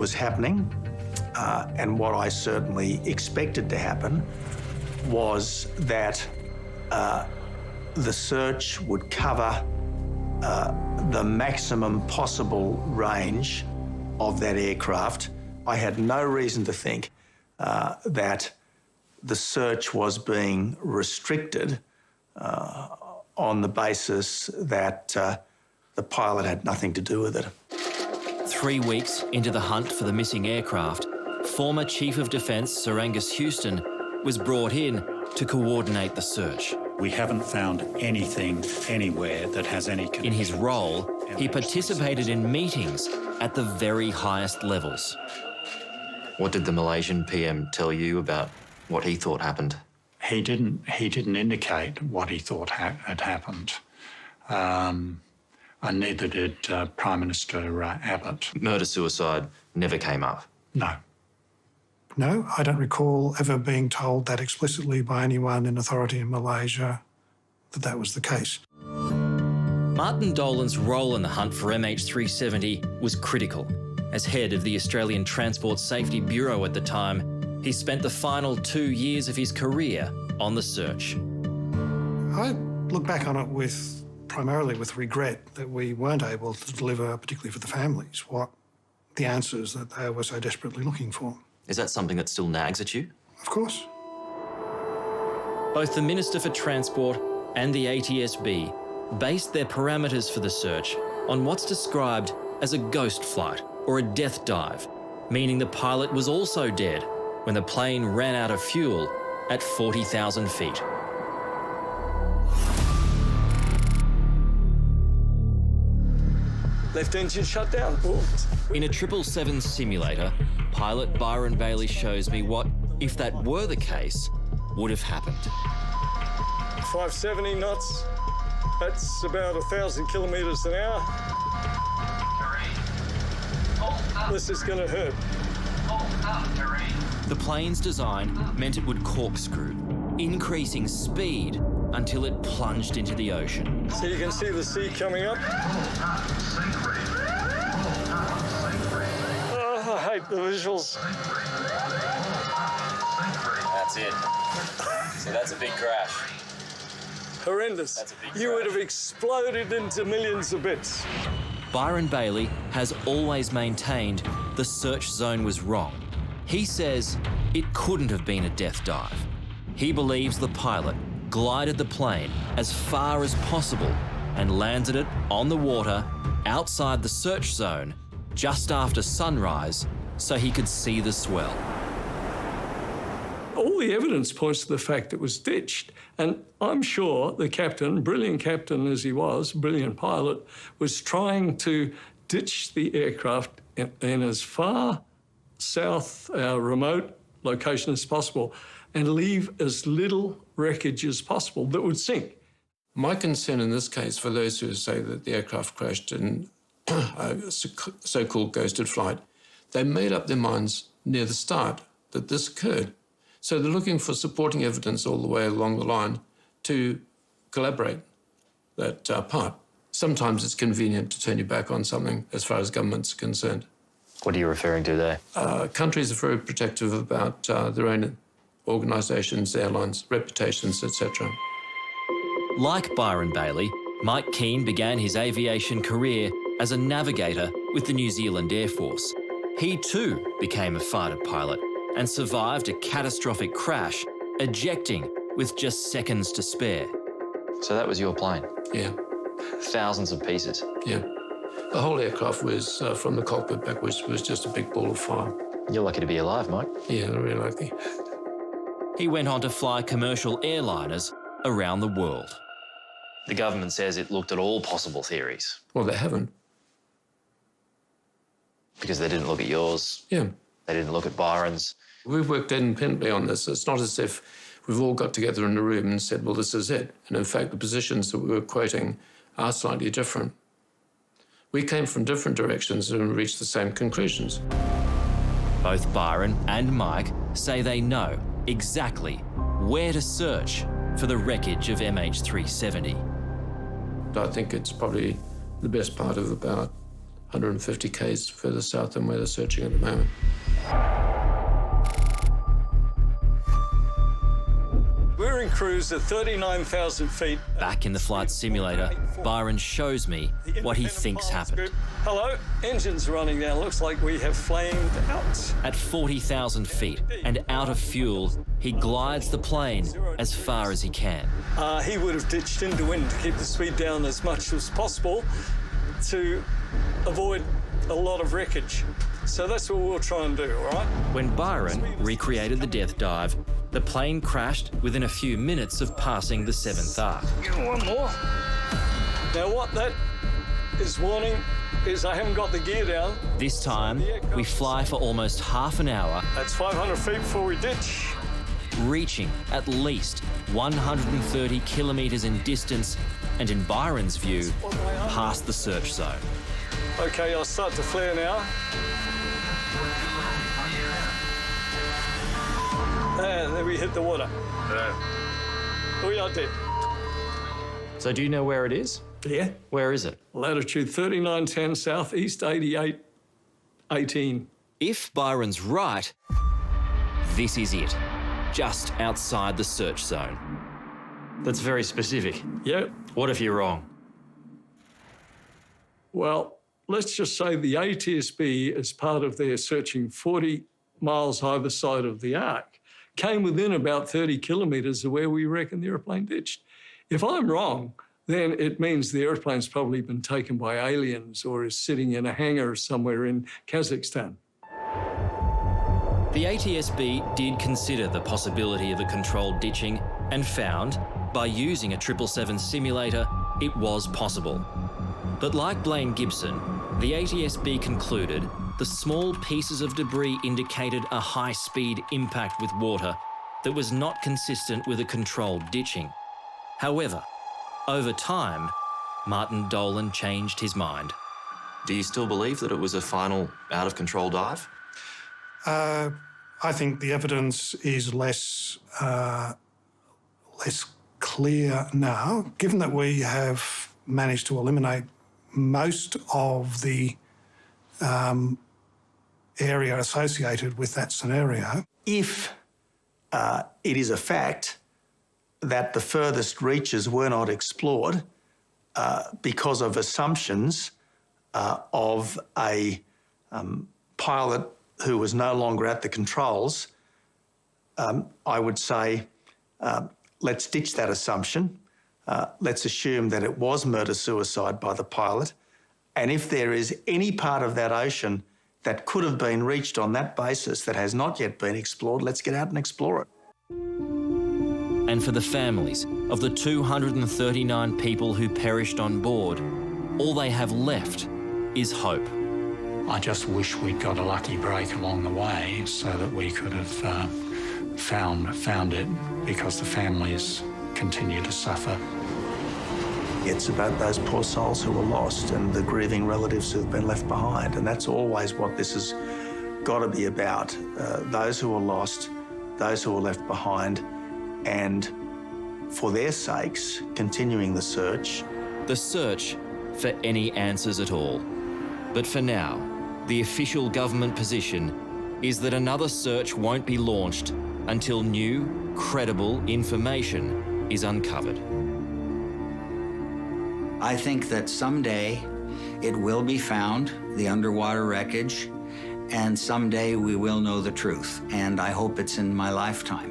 was happening, and what I certainly expected to happen was that the search would cover the maximum possible range of that aircraft. I had no reason to think that the search was being restricted on the basis that the pilot had nothing to do with it. 3 weeks into the hunt for the missing aircraft, former Chief of Defence Sir Angus Houston was brought in to coordinate the search. We haven't found anything anywhere that has any connection. In his role, he participated in meetings at the very highest levels. What did the Malaysian PM tell you about what he thought happened? He didn't indicate what he thought had happened. And neither did Prime Minister Abbott. Murder-suicide never came up? No. No, I don't recall ever being told that explicitly by anyone in authority in Malaysia that that was the case. Martin Dolan's role in the hunt for MH370 was critical. As head of the Australian Transport Safety Bureau at the time, he spent the final 2 years of his career on the search. I look back on it primarily with regret that we weren't able to deliver, particularly for the families, the answers that they were so desperately looking for. Is that something that still nags at you? Of course. Both the Minister for Transport and the ATSB based their parameters for the search on what's described as a ghost flight or a death dive, meaning the pilot was also dead when the plane ran out of fuel at 40,000 feet. Left engine shut down. In a 777 simulator, pilot Byron Bailey shows me what, if that were the case, would have happened. 570 knots. That's about 1,000 kilometres an hour. This is going to hurt. The plane's design meant it would corkscrew, increasing speed until it plunged into the ocean. So you can see the sea coming up. Oh, I hate the visuals. That's it. So that's a big crash. Horrendous. That's a big You would crash. have exploded into millions of bits. Byron Bailey has always maintained the search zone was wrong. He says it couldn't have been a death dive. He believes the pilot glided the plane as far as possible and landed it on the water outside the search zone just after sunrise so he could see the swell. All the evidence points to the fact it was ditched. And I'm sure the captain, brilliant captain as he was, brilliant pilot, was trying to ditch the aircraft in as far south, remote location as possible and leave as little wreckage as possible that would sink. My concern in this case, for those who say that the aircraft crashed in a so-called ghosted flight, they made up their minds near the start that this occurred. So they're looking for supporting evidence all the way along the line to collaborate that part. Sometimes it's convenient to turn your back on something as far as government's concerned. What are you referring to there? Countries are very protective about their own organisations, airlines, reputations, etc. Like Byron Bailey, Mike Keane began his aviation career as a navigator with the New Zealand Air Force. He too became a fighter pilot and survived a catastrophic crash, ejecting with just seconds to spare. So that was your plane? Yeah. Thousands of pieces? Yeah. The whole aircraft was, from the cockpit backwards, was just a big ball of fire. You're lucky to be alive, Mike. Yeah, really lucky. He went on to fly commercial airliners around the world. The government says it looked at all possible theories. Well, they haven't. Because they didn't look at yours. Yeah. They didn't look at Byron's. We've worked independently on this. It's not as if we've all got together in a room and said, well, this is it. And in fact, the positions that we were quoting are slightly different. We came from different directions and reached the same conclusions. Both Byron and Mike say they know exactly where to search for the wreckage of MH370. I think it's probably the best part of about 150 k's further south than where they're searching at the moment. We're in cruise at 39,000 feet. Back in the flight simulator, Byron shows me what he thinks happened. Hello, engines running now. Looks like we have flamed out. At 40,000 feet and out of fuel, he glides the plane as far as he can. He would have ditched into wind to keep the speed down as much as possible to avoid a lot of wreckage. So that's what we'll try and do, all right? When Byron recreated the death dive, the plane crashed within a few minutes of passing the 7th arc. One more. Now what that is warning is I haven't got the gear down. This time, we fly for almost half an hour, That's 500 feet before we ditch. reaching at least 130 kilometres in distance and, in Byron's view, past the search zone. Okay, I'll start to flare now. And then we hit the water. We are dead. So do you know where it is? Yeah. Where is it? Latitude 3910 south, east 8818. If Byron's right, this is it, just outside the search zone. That's very specific. Yep. What if you're wrong? Well, let's just say the ATSB, as part of their searching 40 miles either side of the arc, came within about 30 kilometres of where we reckon the aeroplane ditched. If I'm wrong, then it means the aeroplane's probably been taken by aliens or is sitting in a hangar somewhere in Kazakhstan. The ATSB did consider the possibility of a controlled ditching and found, by using a 777 simulator, it was possible. But like Blaine Gibson, the ATSB concluded the small pieces of debris indicated a high-speed impact with water that was not consistent with a controlled ditching. However, over time, Martin Dolan changed his mind. Do you still believe that it was a final out-of-control dive? I think the evidence is less clear now, given that we have managed to eliminate most of the area associated with that scenario. If it is a fact that the furthest reaches were not explored because of assumptions of a pilot who was no longer at the controls, I would say let's ditch that assumption. Let's assume that it was murder-suicide by the pilot. And if there is any part of that ocean that could have been reached on that basis that has not yet been explored, let's get out and explore it. And for the families of the 239 people who perished on board, all they have left is hope. I just wish we'd got a lucky break along the way so that we could have found it, because the families continue to suffer. It's about those poor souls who were lost and the grieving relatives who've been left behind. And that's always what this has got to be about. Those who are lost, those who are left behind, and for their sakes, continuing the search. The search for any answers at all. But for now, the official government position is that another search won't be launched until new, credible information is uncovered. I think that someday it will be found, the underwater wreckage, and someday we will know the truth. And I hope it's in my lifetime.